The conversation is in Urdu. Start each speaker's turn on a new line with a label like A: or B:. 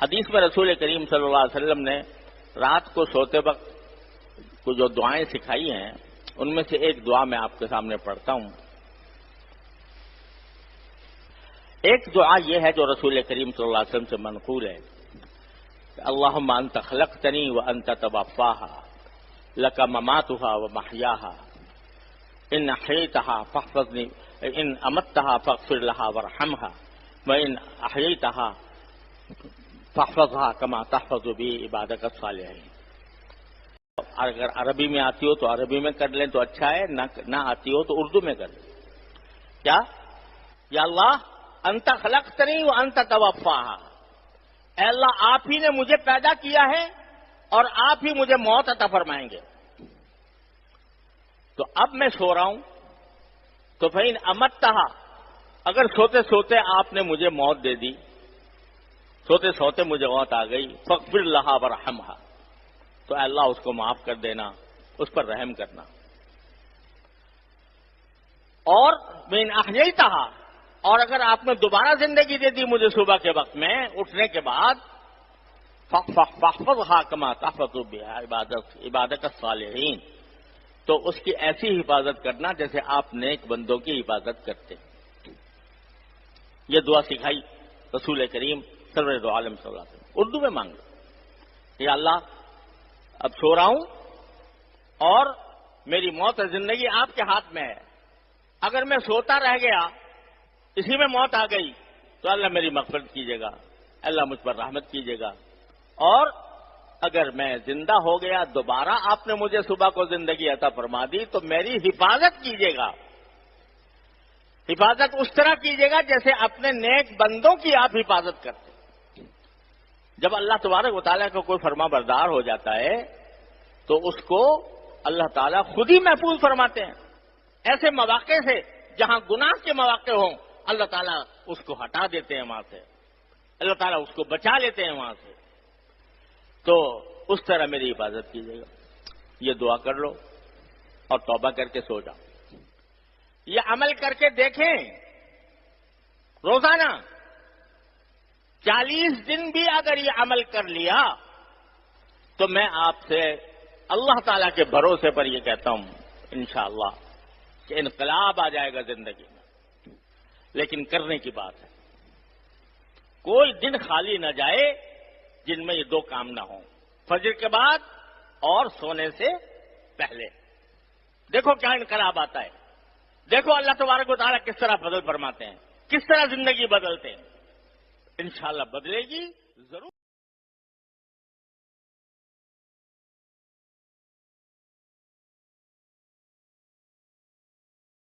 A: حدیث میں رسول کریم صلی اللہ علیہ وسلم نے رات کو سوتے وقت کو جو دعائیں سکھائی ہیں ان میں سے ایک دعا میں آپ کے سامنے پڑھتا ہوں. ایک دعا یہ ہے جو رسول کریم صلی اللہ علیہ وسلم سے منقول ہے کہ اللہم انت خلقتنی وانت توفاها لک مماتها ومحیاها ان احییتها فاحفظنی ان امتها فاغفر لها وارحمها وان احییتها فاحفظها كما تحفظ بی عبادک الصالحین. اگر عربی میں آتی ہو تو عربی میں کر لیں تو اچھا ہے، نہ آتی ہو تو اردو میں کر لیں. کیا؟ یا اللہ انت خلقتنی وانت توفاها، اے اللہ آپ ہی نے مجھے پیدا کیا ہے اور آپ ہی مجھے موت عطا فرمائیں گے. تو اب میں سو رہا ہوں تو فإن امتها، اگر سوتے سوتے آپ نے مجھے موت دے دی، سوتے سوتے مجھے موت آ گئی، فاغفر لها وارحمها، تو اے اللہ اس کو معاف کر دینا، اس پر رحم کرنا. اور وإن احییتها، اور اگر آپ نے دوبارہ زندگی دے دی مجھے صبح کے وقت میں اٹھنے کے بعد، فاحفظها كما تحفظ عبادك الصالحین، تو اس کی ایسی حفاظت کرنا جیسے آپ نیک بندوں کی حفاظت کرتے. یہ دعا سکھائی رسول کریم سرور دو عالم صلی اللہ علیہ وسلم. اردو میں مانگ لو، یا اللہ اب سو رہا ہوں اور میری موت اور زندگی آپ کے ہاتھ میں ہے، اگر میں سوتا رہ گیا اسی میں موت آ گئی تو اللہ میری مغفرت کیجیے گا، اللہ مجھ پر رحمت کیجیے گا. اور اگر میں زندہ ہو گیا دوبارہ آپ نے مجھے صبح کو زندگی عطا فرما دی تو میری حفاظت کیجیے گا. حفاظت اس طرح کیجیے گا جیسے اپنے نیک بندوں کی آپ حفاظت کرتے. جب اللہ تبارک و تعالیٰ کا کوئی فرما بردار ہو جاتا ہے تو اس کو اللہ تعالیٰ خود ہی محفوظ فرماتے ہیں. ایسے مواقع سے جہاں گناہ کے مواقع ہوں اللہ تعالیٰ اس کو ہٹا دیتے ہیں وہاں سے، اللہ تعالیٰ اس کو بچا لیتے ہیں وہاں سے. تو اس طرح میری حفاظت کیجیے گا. یہ دعا کر لو اور توبہ کر کے سو جاؤ. یہ عمل کر کے دیکھیں، روزانہ 40 دن بھی اگر یہ عمل کر لیا تو میں آپ سے اللہ تعالیٰ کے بھروسے پر یہ کہتا ہوں انشاءاللہ کہ انقلاب آ جائے گا زندگی میں. لیکن کرنے کی بات ہے، کوئی دن خالی نہ جائے جن میں یہ دو کام نہ ہوں، فجر کے بعد اور سونے سے پہلے. دیکھو کیا انقلاب آتا ہے، دیکھو اللہ تبارک و تعالیٰ کس طرح بدل فرماتے ہیں، کس طرح زندگی بدلتے ہیں. انشاءاللہ بدلے گی ضرور.